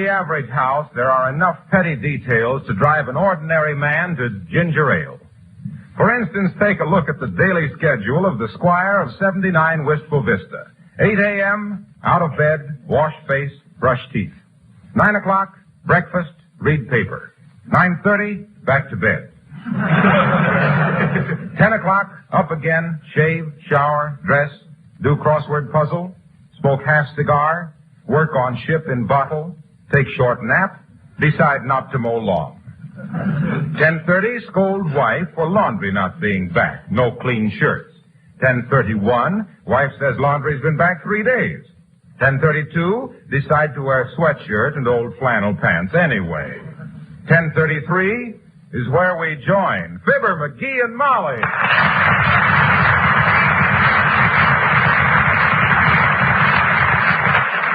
the average house, there are enough petty details to drive an ordinary man to ginger ale. For instance, take a look at the daily schedule of the Squire of 79 Wistful Vista. 8 a.m., out of bed, wash face, brush teeth. 9 o'clock, breakfast, read paper. 9:30, back to bed. 10 o'clock, up again, shave, shower, dress, do crossword puzzle, smoke half cigar, work on ship in bottle, take short nap, decide not to mow lawn. 10:30, scold wife for laundry not being back, no clean shirts. 10:31, wife says laundry's been back 3 days. 10:32, decide to wear sweatshirt and old flannel pants anyway. 10:33 is where we join Fibber, McGee, and Molly.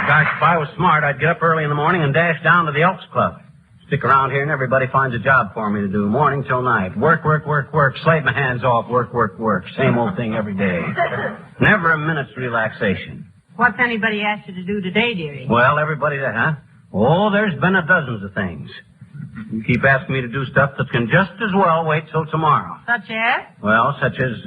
Gosh, if I was smart, I'd get up early in the morning and dash down to the Elks Club. Stick around here and everybody finds a job for me to do, morning till night. Work, work, work, work. Slave my hands off. Work, work, work. Same old thing every day. Never a minute's relaxation. What's anybody asked you to do today, dearie? Well, everybody that, huh? Oh, there's been a dozens of things. You keep asking me to do stuff that can just as well wait till tomorrow. Such as? Well, such as...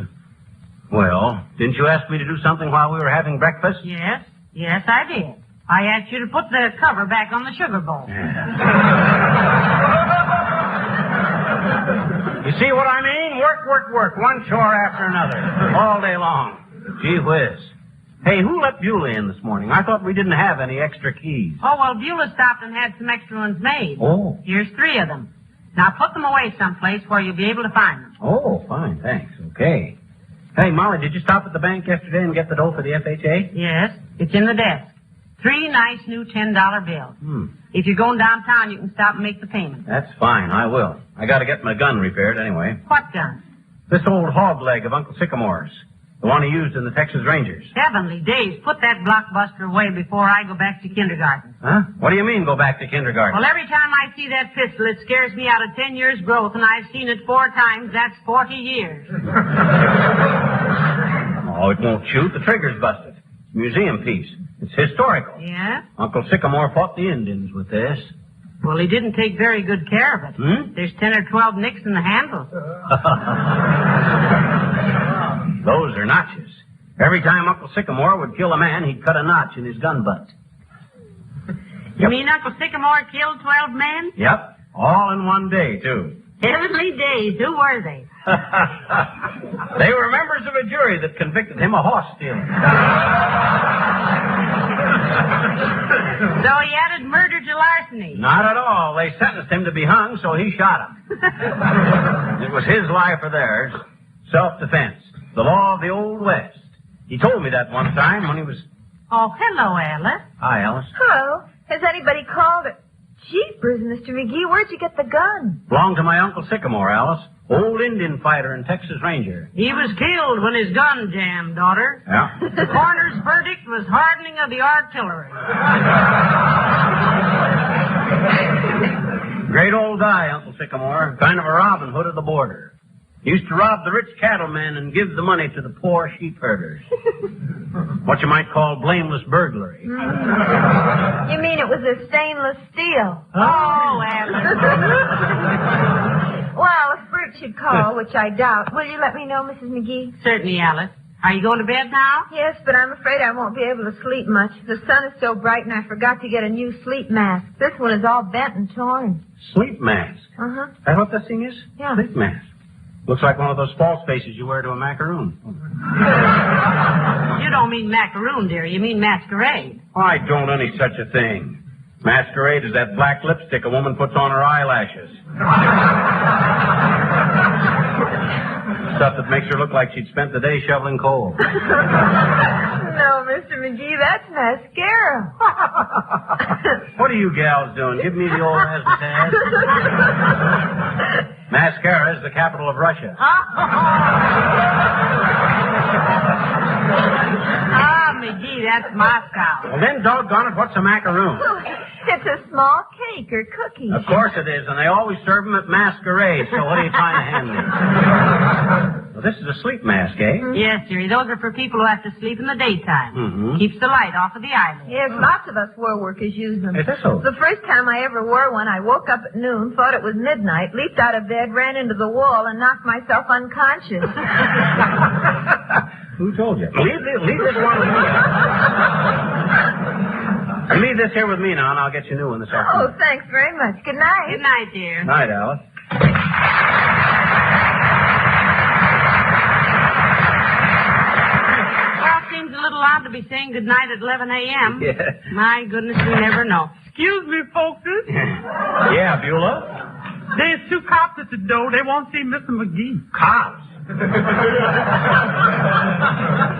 Well, didn't you ask me to do something while we were having breakfast? Yes. Yes, I did. I asked you to put the cover back on the sugar bowl. Yeah. You see what I mean? Work, work, work. One chore after another. All day long. Gee whiz. Hey, who let Beulah in this morning? I thought we didn't have any extra keys. Oh, well, Beulah stopped and had some extra ones made. Oh. Here's 3 of them. Now put them away someplace where you'll be able to find them. Oh, fine, thanks. Okay. Hey, Molly, did you stop at the bank yesterday and get the dough for the FHA? Yes, it's in the desk. 3 nice new $10 bills. If you're going downtown, you can stop and make the payment. That's fine, I will. I gotta get my gun repaired anyway. What gun? This old hog leg of Uncle Sycamore's. The one he used in the Texas Rangers. Heavenly days, put that blockbuster away before I go back to kindergarten. Huh? What do you mean, go back to kindergarten? Well, every time I see that pistol, it scares me out of 10 years' growth, and I've seen it 4 times. That's 40 years. Oh, it won't shoot. The trigger's busted. Museum piece. It's historical. Yeah? Uncle Sycamore fought the Indians with this. Well, he didn't take very good care of it. There's 10 or 12 nicks in the handle. Those are notches. Every time Uncle Sycamore would kill a man, he'd cut a notch in his gun butt. You mean Uncle Sycamore killed 12 men? Yep. All in one day, too. Heavenly days. Who were they? They were members of a jury that convicted him of horse stealing. So he added murder to larceny? Not at all. They sentenced him to be hung, so he shot him. It was his life or theirs. Self-defense. The law of the Old West. He told me that one time when he was... Oh, hello, Alice. Hi, Alice. Hello. Has anybody called it? Jeepers, Mr. McGee, where'd you get the gun? Belonged to my Uncle Sycamore, Alice. Old Indian fighter and Texas Ranger. He was killed when his gun jammed, daughter. Yeah? The coroner's verdict was hardening of the artillery. Great old guy, Uncle Sycamore. Kind of a Robin Hood of the border. He used to rob the rich cattlemen and give the money to the poor sheep herders. What you might call blameless burglary. You mean it was a stainless steel? Oh, Alice. Well, if Bert should call, which I doubt, will you let me know, Mrs. McGee? Certainly, Alice. Are you going to bed now? Yes, but I'm afraid I won't be able to sleep much. The sun is so bright and I forgot to get a new sleep mask. This one is all bent and torn. Sleep mask. Uh-huh. That what this thing is? Yeah. Sleep mask. Looks like one of those false faces you wear to a macaroon. You don't mean macaroon, dear. You mean masquerade. I don't any such a thing. Masquerade is that black lipstick a woman puts on her eyelashes. Stuff that makes her look like she'd spent the day shoveling coal. No, Mr. McGee, that's mascara. What are you gals doing? Give me the old razzmatazz. Mascara is the capital of Russia. Ah, McGee, that's Moscow. Well, then, doggone it, what's a macaroon? It's a small cake or cookie. Of course it is, and they always serve them at masquerade, so what are you trying to hand me? Well, this is a sleep mask, eh? Yes, dearie. Those are for people who have to sleep in the daytime. Mm-hmm. Keeps the light off of the eyelids. Yes, lots of us war workers use them. Is that so? The first time I ever wore one, I woke up at noon, thought it was midnight, leaped out of bed, ran into the wall, and knocked myself unconscious. Who told you? Leave this one with me. Leave this here with me now, and I'll get you a new one this Oh, afternoon. thanks very much. Good night. Good night, dear. Night, Alice. Well, it seems a little odd to be saying good night at 11 a.m. Yeah. My goodness, you never know. Excuse me, folks. Yeah, Beulah? There's two cops at the door. They want to see Mr. McGee. Cops.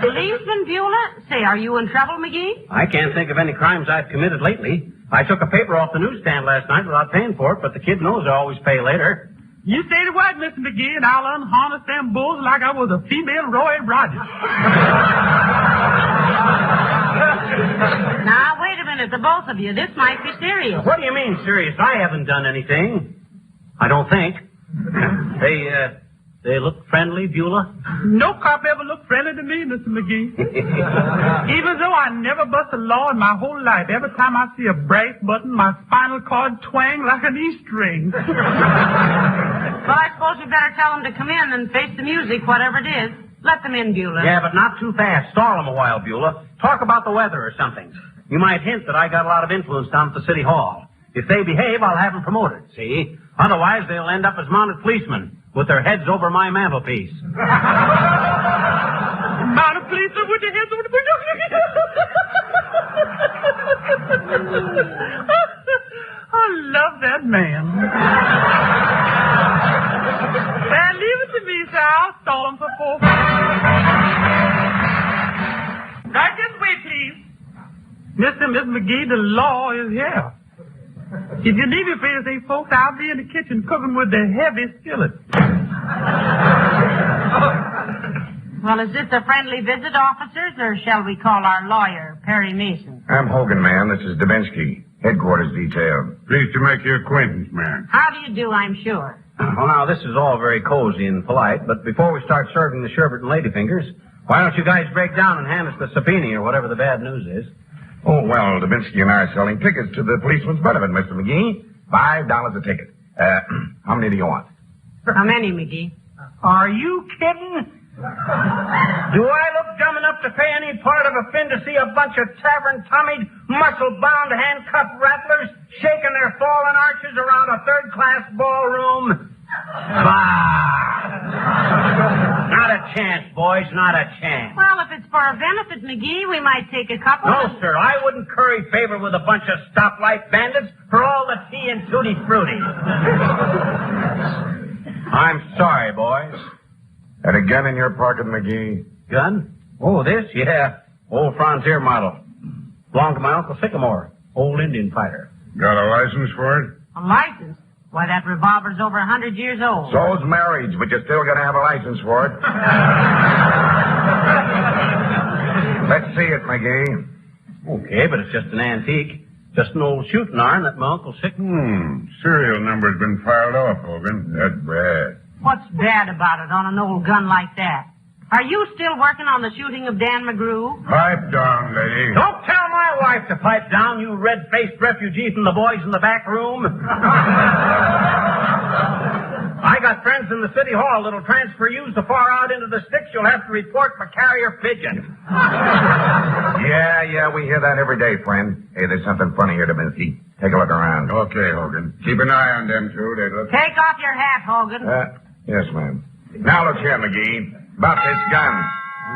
Policeman Beulah? Say, are you in trouble, McGee? I can't think of any crimes I've committed lately. I took a paper off the newsstand last night without paying for it, but the kid knows I always pay later. You say the word, Mr. McGee, and I'll unharness them bulls like I was a female Roy Rogers. Now, wait a minute, the both of you. This might be serious. What do you mean, serious? I haven't done anything. I don't think. They look friendly, Beulah? No cop ever looked friendly to me, Mr. McGee. Even though I never bust a law in my whole life, every time I see a brass button, my spinal cord twang like an E string. Well, I suppose we better tell them to come in and face the music, whatever it is. Let them in, Beulah. Yeah, but not too fast. Stall them a while, Beulah. Talk about the weather or something. You might hint that I got a lot of influence down at the city hall. If they behave, I'll have them promoted, see? Otherwise, they'll end up as mounted policemen with their heads over my mantelpiece. Mounted policeman with their heads over the I love that man. Well, leave it to me, sir. I'll stall him for 4 Right this way, please. Mr. and Miss McGee, the law is here. If you leave your face, say, folks, I'll be in the kitchen cooking with the heavy skillet. Well, is this a friendly visit, officers, or shall we call our lawyer, Perry Mason? I'm Hogan, man. This is Davinsky, headquarters detail. Pleased to make your acquaintance, man. How do you do, I'm sure? Well, now, this is all very cozy and polite, but before we start serving the sherbet and ladyfingers, why don't you guys break down and hand us the subpoena or whatever the bad news is? Oh, well, Davinsky and I are selling tickets to the policeman's benefit, Mr. McGee. $5 a ticket. How many do you want? How many, McGee? Are you kidding? Do I look dumb enough to pay any part of a fin to see a bunch of tavern-tummied, muscle-bound, handcuffed rattlers shaking their fallen arches around a third-class ballroom? Bah! Not a chance, boys, not a chance. Well, if it's for a benefit, McGee, we might take a couple. No, sir, I wouldn't curry favor with a bunch of stoplight bandits for all the tea and tutti-frutti. I'm sorry, boys. And a gun in your pocket, McGee? Gun? Oh, this? Yeah. Old Frontier model. Belonged to my Uncle Sycamore, old Indian fighter. Got a license for it? A license? Why, that revolver's over 100 years old. So's marriage, but you're still gonna have a license for it. Let's see it, McGee. Okay, but it's just an antique. Just an old shooting iron that my Uncle Sycamore... Serial number's been filed off, Hogan. That's bad. What's bad about it on an old gun like that? Are you still working on the shooting of Dan McGrew? Pipe down, lady. Don't tell my wife to pipe down, you red-faced refugee from the boys in the back room. I got friends in the city hall that'll transfer you so far out into the sticks you'll have to report for carrier pigeon. Yeah, we hear that every day, friend. Hey, there's something funny here, Davinsky. Take a look around. Okay, Hogan. Keep an eye on them two. They look... Take off your hat, Hogan. Yes, ma'am. Now look here, McGee. About this gun.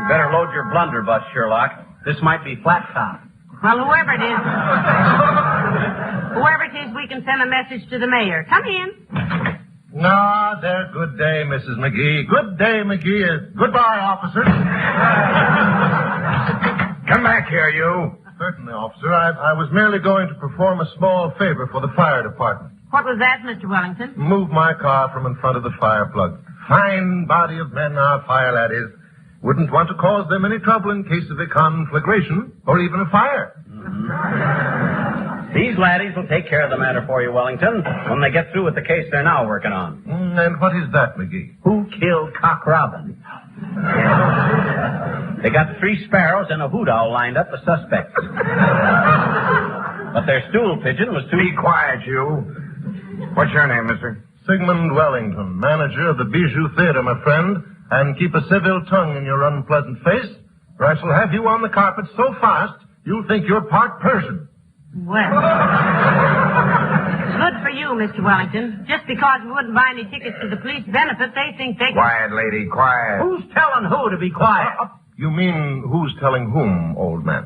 You better load your blunderbuss, Sherlock. This might be flat top. Well, whoever it is, we can send a message to the mayor. Come in. No, there. Good day, Mrs. McGee. Good day, McGee. Goodbye, officers. Come back here, you. Certainly, officer. I was merely going to perform a small favor for the fire department. What was that, Mr. Wellington? Move my car from in front of the fire plug. Fine body of men, our fire lad is. Wouldn't want to cause them any trouble in case of a conflagration or even a fire. These laddies will take care of the matter for you, Wellington, when they get through with the case they're now working on. And what is that, McGee? Who killed Cock Robin? They got 3 sparrows and a hoot owl lined up as suspects. But their stool pigeon was too... Be quiet, you. What's your name, mister? Sigmund Wellington, manager of the Bijou Theater, my friend. And keep a civil tongue in your unpleasant face, or I shall have you on the carpet so fast you'll think you're part Persian. Well, good for you, Mr. Wellington. Just because we wouldn't buy any tickets to the police benefit, they think they can... Quiet, lady, quiet. Who's telling who to be quiet? You mean who's telling whom, old man?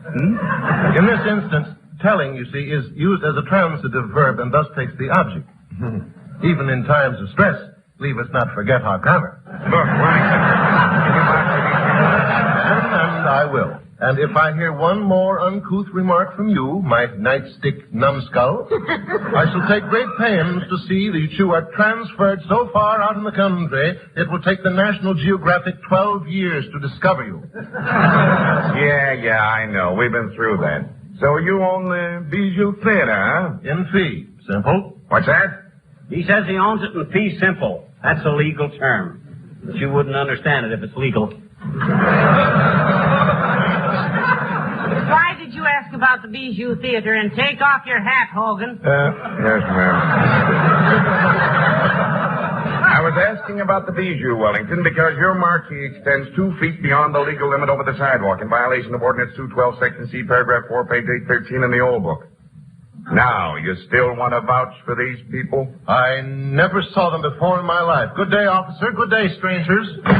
In this instance, telling, you see, is used as a transitive verb and thus takes the object. Even in times of stress, leave us not forget our grammar. Look, Wellington. And I will. And if I hear one more uncouth remark from you, my nightstick numbskull, I shall take great pains to see that you are transferred so far out in the country, it will take the National Geographic 12 years to discover you. Yeah, I know. We've been through that. So you own the Bijou Theater, huh? In fee. Simple. What's that? He says he owns it in fee simple. That's a legal term. But you wouldn't understand it if it's legal. Why did you ask about the Bijou Theater and take off your hat, Hogan? Yes, ma'am. I was asking about the Bijou, Wellington, because your marquee extends 2 feet beyond the legal limit over the sidewalk in violation of Ordinance 212, Section C, Paragraph 4, page 813 in the old book. Now, you still want to vouch for these people? I never saw them before in my life. Good day, officer. Good day, strangers. Why,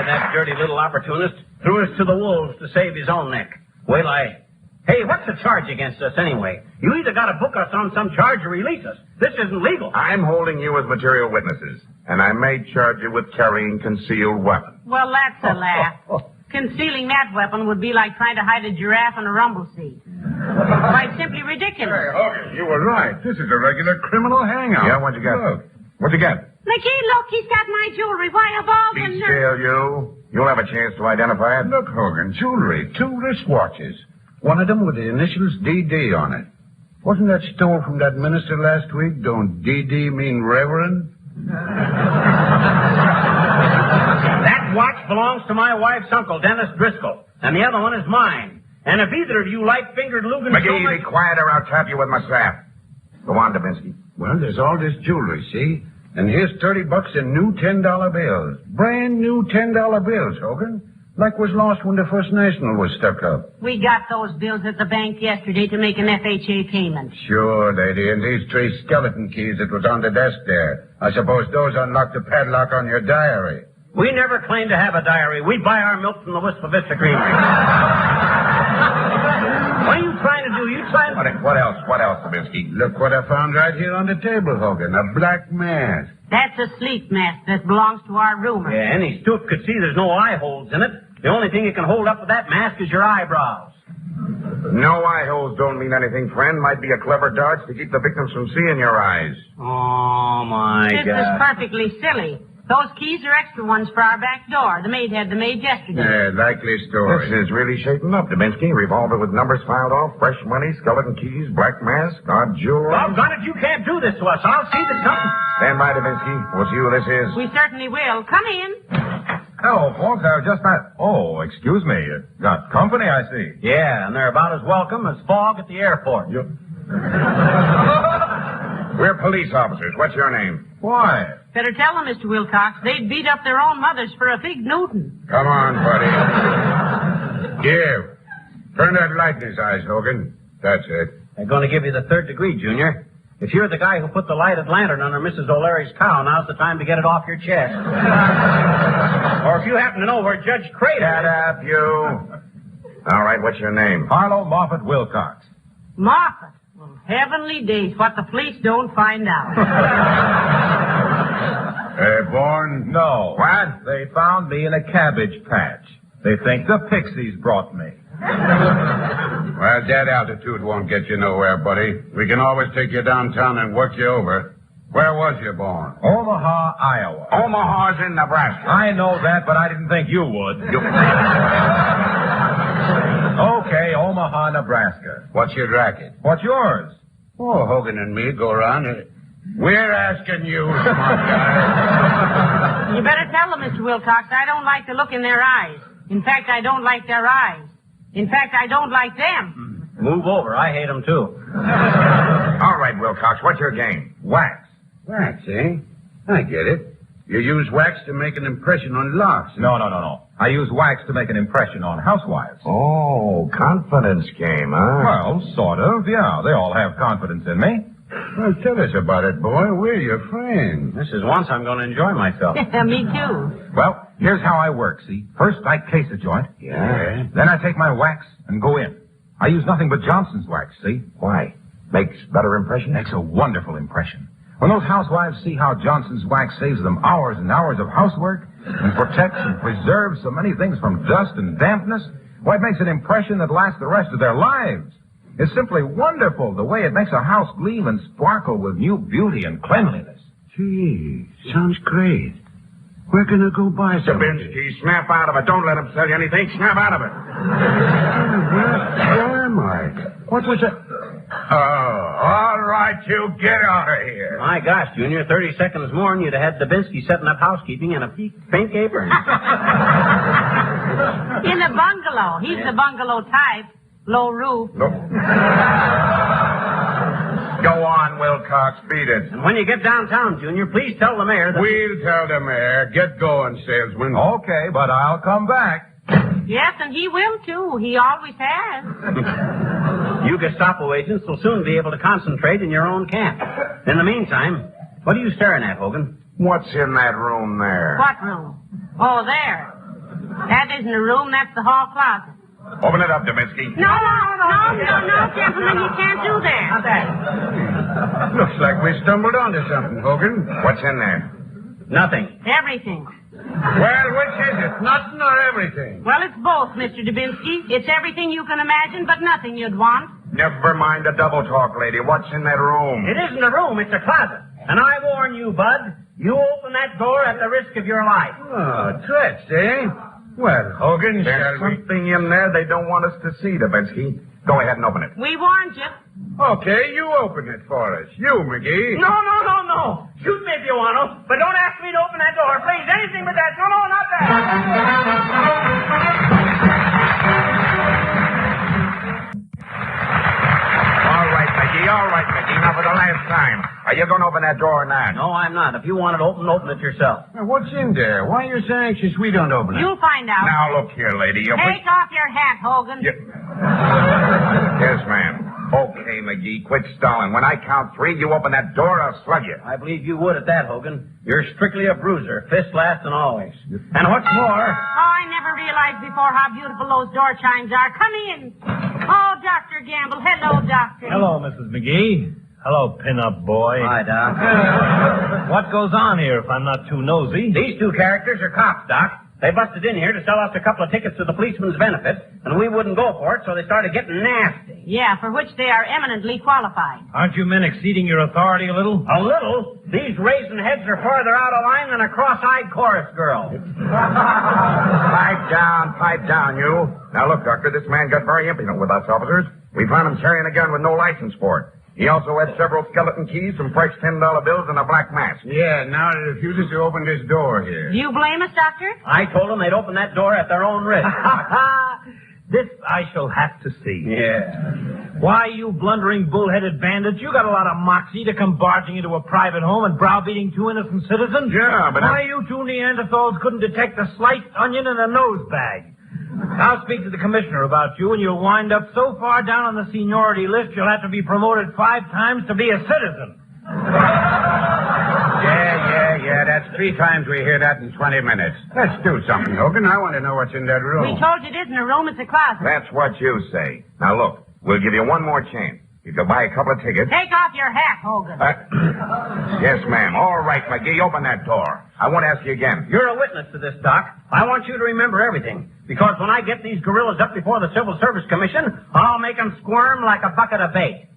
that dirty little opportunist threw us to the wolves to save his own neck. Well, Hey, what's the charge against us anyway? You either got to book us on some charge or release us. This isn't legal. I'm holding you as material witnesses, and I may charge you with carrying concealed weapons. Well, that's a laugh. Concealing that weapon would be like trying to hide a giraffe in a rumble seat. Why, it's simply ridiculous. Hogan, you were right. This is a regular criminal hangout. Yeah, what'd you get? Look. What'd you get? McGee, look, he's got my jewelry. Why, of all the Be nerve... still, you. You'll have a chance to identify it. Look, Hogan, jewelry, 2 wristwatches. One of them with the initials DD on it. Wasn't that stole from that minister last week? Don't DD mean Reverend? That watch belongs to my wife's uncle, Dennis Driscoll, and the other one is mine. And if either of you light-fingered Lugan so McGee, much... be quiet or I'll tap you with my strap. Go on, Davinsky. Well, there's all this jewelry, see? And here's $30 in new $10 bills. Brand new $10 bills, Hogan. Like was lost when the First National was stuck up. We got those bills at the bank yesterday to make an FHA payment. Sure, lady. And these 3 skeleton keys that was on the desk there. I suppose those unlock the padlock on your diary. We never claim to have a diary. We buy our milk from the Wistful Vista Creamery. What are you trying to do? You trying to... What else? What else, Davinsky? Look what I found right here on the table, Hogan. A black mask. That's a sleep mask that belongs to our roomer. Yeah, any stoop could see there's no eye holes in it. The only thing you can hold up with that mask is your eyebrows. No eye holes don't mean anything, friend. Might be a clever dodge to keep the victims from seeing your eyes. Oh, my This God. is perfectly silly. Those keys are extra ones for our back door. The maid had them made yesterday. Yeah, likely story. This is really shaping up, Davinsky. Revolver with numbers filed off, fresh money, skeleton keys, black mask, odd jewelry. Doggone it, you can't do this to us. I'll see that something... Stand by, Davinsky. We'll see who this is. We certainly will. Come in. Hello, folks. I was just not... Oh, excuse me. You got company, I see. Yeah, and they're about as welcome as fog at the airport. We're police officers. What's your name? Why? Better tell them, Mr. Wilcox. They'd beat up their own mothers for a fig Newton. Come on, buddy. Here. Turn that light in his eyes, Hogan. That's it. They're going to give you the 3rd degree, Junior. If you're the guy who put the lighted lantern under Mrs. O'Leary's cow, now's the time to get it off your chest. Or if you happen to know where Judge Crater Shut is... up, you. All right, what's your name? Harlow Moffett Wilcox. Moffat. Well, heavenly days, what the police don't find out. Born? No. What? They found me in a cabbage patch. They think the Pixies brought me. Well, that altitude won't get you nowhere, buddy. We can always take you downtown and work you over. Where was you born? Omaha, Iowa. Omaha's in Nebraska. I know that, but I didn't think you would. Okay, Omaha, Nebraska. What's your racket? What's yours? Oh, Hogan and me go around. We're asking you, smart guy. You better tell them, Mr. Wilcox, I don't like the look in their eyes. In fact, I don't like their eyes. In fact, I don't like them. Move over. I hate them, too. All right, Wilcox, what's your game? Wax. Wax, eh? I get it. You use wax to make an impression on locks. No. I use wax to make an impression on housewives. Oh, confidence game, huh? Well, sort of, yeah. They all have confidence in me. Well, tell us about it, boy. We're your friends. This is once I'm going to enjoy myself. Me too. Well, here's how I work, see. First, I case a joint. Yeah? Then I take my wax and go in. I use nothing but Johnson's wax, see? Why? Makes better impression? Makes a wonderful impression. When those housewives see how Johnson's wax saves them hours and hours of housework and protects and preserves so many things from dust and dampness, why, it makes an impression that lasts the rest of their lives. It's simply wonderful the way it makes a house gleam and sparkle with new beauty and cleanliness. Gee, sounds great. Where can I go buy some? Dubinsky, snap out of it. Don't let him sell you anything. Snap out of it. Where am I? What was that? Oh, all right, you get out of here. My gosh, Junior, 30 seconds more and you'd have had Dubinsky setting up housekeeping in a pink apron. In the bungalow. He's the bungalow type. Low roof. Go on, Wilcox. Beat it. And when you get downtown, Junior, please tell the mayor that... We'll tell the mayor. Get going, salesman. Okay, but I'll come back. Yes, and he will, too. He always has. You Gestapo agents will soon be able to concentrate in your own camp. In the meantime, what are you staring at, Hogan? What's in that room there? What room? Oh, there. That isn't a room. That's the hall closet. Open it up, Dubinsky. No, gentlemen. You can't do that. Not that. Looks like we stumbled onto something, Hogan. What's in there? Nothing. Everything. Well, which is it? Nothing or everything? Well, it's both, Mr. Dubinsky. It's everything you can imagine, but nothing you'd want. Never mind the double talk, lady. What's in that room? It isn't a room, it's a closet. And I warn you, Bud, you open that door at the risk of your life. Oh, threats, eh? Well, Hogan, There's something in there they don't want us to see, Dubinsky. Go ahead and open it. We warned you. Okay, you open it for us. You, McGee. No. Shoot me if you want to, but don't ask me to open that door, please. Anything but that. No, not that. All right, McGee. Now for the last time. Are you going to open that door or not? No, I'm not. If you want it open it yourself. Now, what's in there? Why are you so anxious we don't open it? You'll find out. Now, look here, lady. Take off your hat, Hogan. Yes, ma'am. Okay, McGee, quit stalling. When I count 3, you open that door, I'll slug you. I believe you would at that, Hogan. You're strictly a bruiser, fist last and always. And what's more... Oh, I never realized before how beautiful those door chimes are. Come in. Oh, Dr. Gamble. Hello, Doctor. Hello, Mrs. McGee. Hello, pin-up boy. Hi, Doc. What goes on here, if I'm not too nosy? These two characters are cops, Doc. They busted in here to sell us a couple of tickets to the policeman's benefit, and we wouldn't go for it, so they started getting nasty. Yeah, for which they are eminently qualified. Aren't you men exceeding your authority a little? A little? These raisin heads are farther out of line than a cross-eyed chorus girl. Pipe down, you. Now, look, Doctor, this man got very impudent with us officers. We found him carrying a gun with no license for it. He also had several skeleton keys, some fresh $10 bills, and a black mask. Yeah, now he refuses to open this door here. Do you blame us, Doctor? I told them they'd open that door at their own risk. This I shall have to see. Yeah. Why, you blundering, bull-headed bandits, you got a lot of moxie to come barging into a private home and browbeating 2 innocent citizens? Yeah, but Why, you 2 Neanderthals couldn't detect a sliced onion in a nose bag? I'll speak to the commissioner about you, and you'll wind up so far down on the seniority list, you'll have to be promoted 5 times to be a citizen. Yeah, that's 3 times we hear that in 20 minutes. Let's do something, Hogan. I want to know what's in that room. We told you it isn't a room, it's a closet. That's what you say. Now, look, we'll give you one more chance. You can buy a couple of tickets. Take off your hat, Hogan. Yes, ma'am. All right, McGee, open that door. I won't ask you again. You're a witness to this, Doc. I want you to remember everything. Because when I get these gorillas up before the Civil Service Commission, I'll make them squirm like a bucket of bait.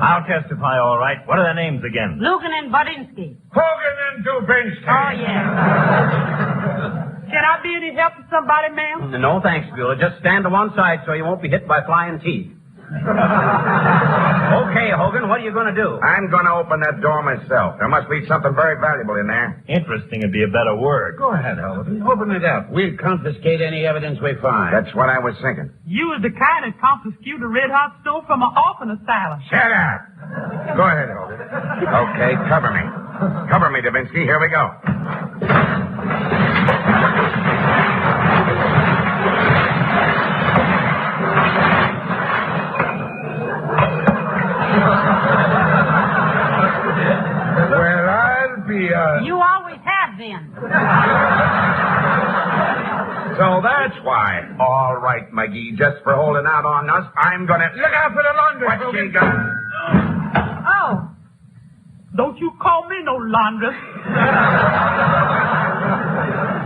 I'll testify, all right. What are their names again? Lugan and Budinsky. Hogan and Dubinsky. Oh, yes. Can I be any help to somebody, ma'am? No, thanks, Beulah. Just stand to one side so you won't be hit by flying teeth. Okay, Hogan, what are you going to do? I'm going to open that door myself. There must be something very valuable in there. Interesting would be a better word. Go ahead, Halverson. Open it up. We'll confiscate any evidence we find. That's what I was thinking. You was the kind that confiscated a red-hot stove from an orphan asylum. Shut up. Go ahead, Hogan. Okay, cover me. Cover me, Dubinsky. Here we go. Well, I'll be, You always have been. So that's why. All right, McGee, just for holding out on us, I'm going to... Look out for the laundry. What she got? Oh. Don't you call me no laundress.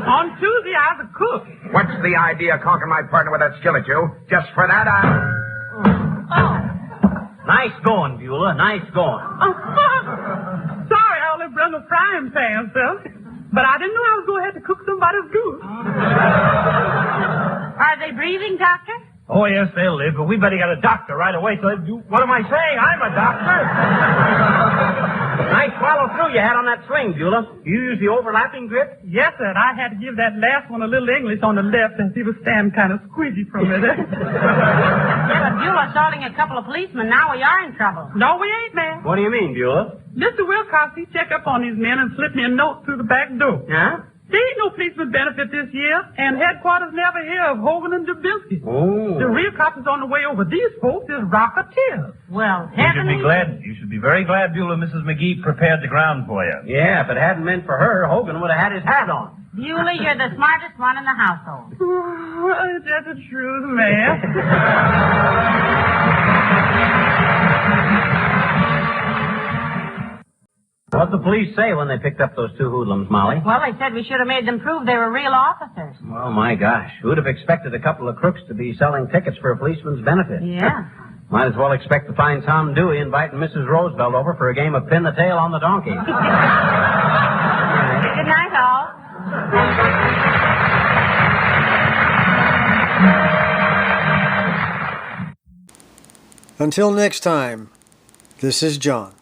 On Tuesday, I was a cook. What's the idea of conquering my partner with that skillet, you? Just for that, Oh. Nice going, Beulah. Nice going. Sorry, I only brought a frying pan, sir. But I didn't know I was going to have to cook somebody's goose. Are they breathing, Doctor? Oh, yes, they'll live, but we better get a doctor right away. So what am I saying? I'm a doctor. Nice follow through you had on that swing, Beulah. You use the overlapping grip? Yes, sir. I had to give that last one a little English on the left as he was standing kind of squeezy from it. Yeah, but Beulah's assaulting a couple of policemen. Now we are in trouble. No, we ain't, man. What do you mean, Beulah? Mr. Wilcox, he checked up on these men and slipped me a note through the back door. Huh? There ain't no policeman benefit this year, and headquarters never hear of Hogan and Dubinsky. Oh. The real cop is on the way over. These folks is rocketeers. Well, You should be very glad, Beulah, Mrs. McGee prepared the ground for you. Yeah, if it hadn't been for her, Hogan would have had his hat on. Beulah, you're the smartest one in the household. Well, that's the truth, man. What'd the police say when they picked up those two hoodlums, Molly? Well, they said we should have made them prove they were real officers. Oh, my gosh. Who'd have expected a couple of crooks to be selling tickets for a policeman's benefit? Yeah. Might as well expect to find Tom Dewey inviting Mrs. Roosevelt over for a game of pin the tail on the donkey. Good night, all. Until next time, this is John.